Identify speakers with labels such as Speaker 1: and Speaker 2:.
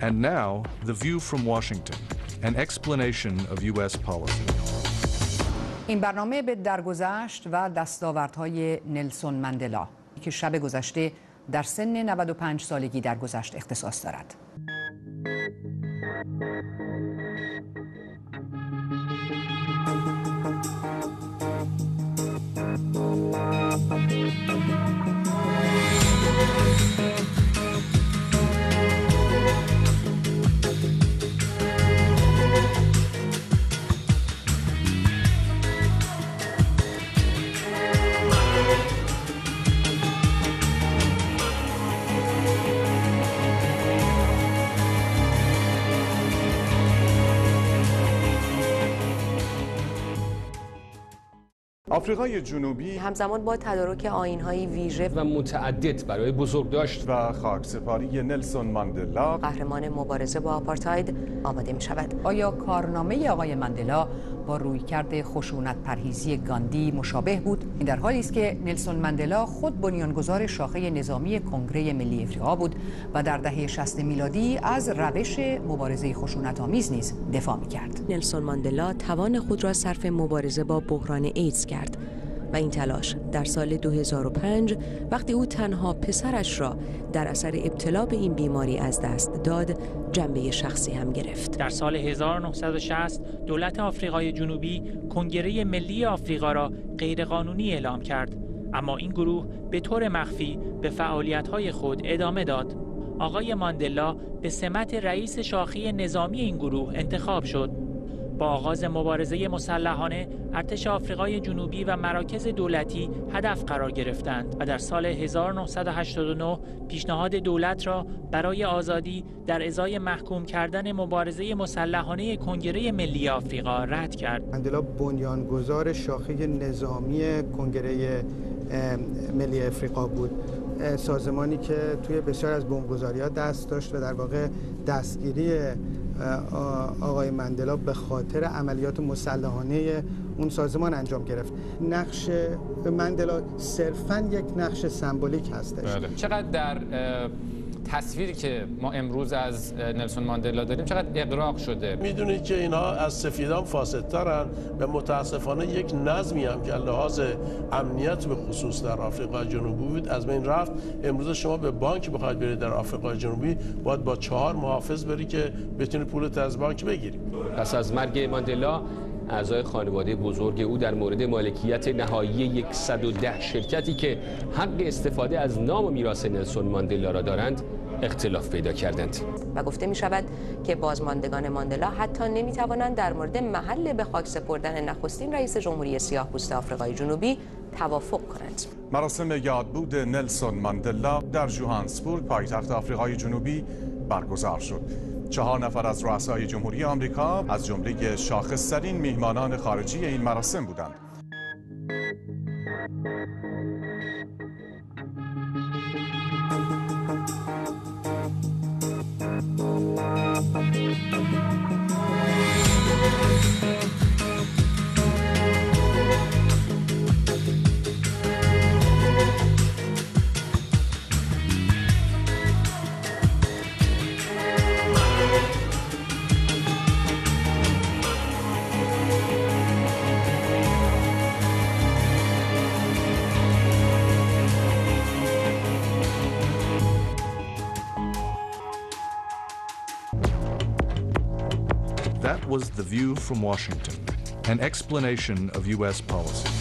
Speaker 1: And now, The View from Washington, an explanation of U.S. policy.
Speaker 2: این برنامه به درگذشت و دستاوردهای نلسون ماندلا که شب گذشته در سن 95 سالگی درگذشت اختصاص دارد.
Speaker 3: آفریقای جنوبی
Speaker 4: همزمان با تدارک آیین‌های ویژه
Speaker 5: و متعدد برای بزرگداشت
Speaker 3: و خاکسپاری نلسون ماندلا
Speaker 4: قهرمان مبارزه با آپارتاید آماده می‌شود.
Speaker 2: آیا کارنامه آقای ماندلا با رویکرد خشونت پرهیزی گاندی مشابه بود؟ این در حالی است که نلسون ماندلا خود بنیانگذار شاخه نظامی کنگره ملی افریقا بود و در دهه 60 میلادی از روش مبارزه خشونت‌آمیز نیز دفاع می‌کرد.
Speaker 4: نلسون ماندلا توان خود را صرف مبارزه با بحران ایدز کرد و این تلاش در سال 2005 وقتی او تنها پسرش را در اثر ابتلا به این بیماری از دست داد جنبه شخصی هم گرفت.
Speaker 6: در سال 1960 دولت آفریقای جنوبی کنگره ملی آفریقا را غیرقانونی اعلام کرد، اما این گروه به طور مخفی به فعالیت‌های خود ادامه داد. آقای ماندلا به سمت رئیس شاخه نظامی این گروه انتخاب شد. با آغاز مبارزه مسلحانه، ارتش آفریقای جنوبی و مراکز دولتی هدف قرار گرفتند و در سال 1989 پیشنهاد دولت را برای آزادی در ازای محکوم کردن مبارزه مسلحانه کنگره ملی آفریقا رد کرد.
Speaker 7: ماندلا بنیانگذار شاخه نظامی کنگره ملی آفریقا بود، سازمانی که توی بسیار از بمبگذاری‌ها دست داشت و در واقع دستگیری آقای ماندلا به خاطر عملیات مسلحانه اون سازمان انجام گرفت. نقش ماندلا صرفاً یک نقش سمبولیک هستش.
Speaker 5: بله. چقدر در تصویری که ما امروز از نلسون ماندلا داریم چقدر اغراق شده؟
Speaker 8: میدونید که اینها از سفیدان فاسدترن و متاسفانه یک نظمی هم که لحاظ امنیت به خصوص در آفریقای جنوبی بود از بین رفت. امروز شما به بانک بخواید برید در آفریقای جنوبی باید با 4 محافظ بری که بتونی پولت از بانک بگیری.
Speaker 5: پس از مرگ ماندلا اعضای خانواده بزرگ او در مورد مالکیت نهایی 110 شرکتی که حق استفاده از نام و میراث نلسون ماندلا را دارند اختلاف پیدا کردند
Speaker 4: و گفته می شود که بازماندگان ماندلا حتی نمی توانند در مورد محل به خاک سپردن نخستین رئیس جمهوری سیاه‌پوست آفریقای جنوبی توافق کنند.
Speaker 3: مراسم یادبود نلسون ماندلا در جوهانسبورگ پایتخت آفریقای جنوبی برگزار شد. 4 نفر از رؤسای جمهوری آمریکا از جمله شاخص‌ترین میهمانان خارجی این مراسم بودند.
Speaker 1: That was The View from Washington, an explanation of U.S. policy.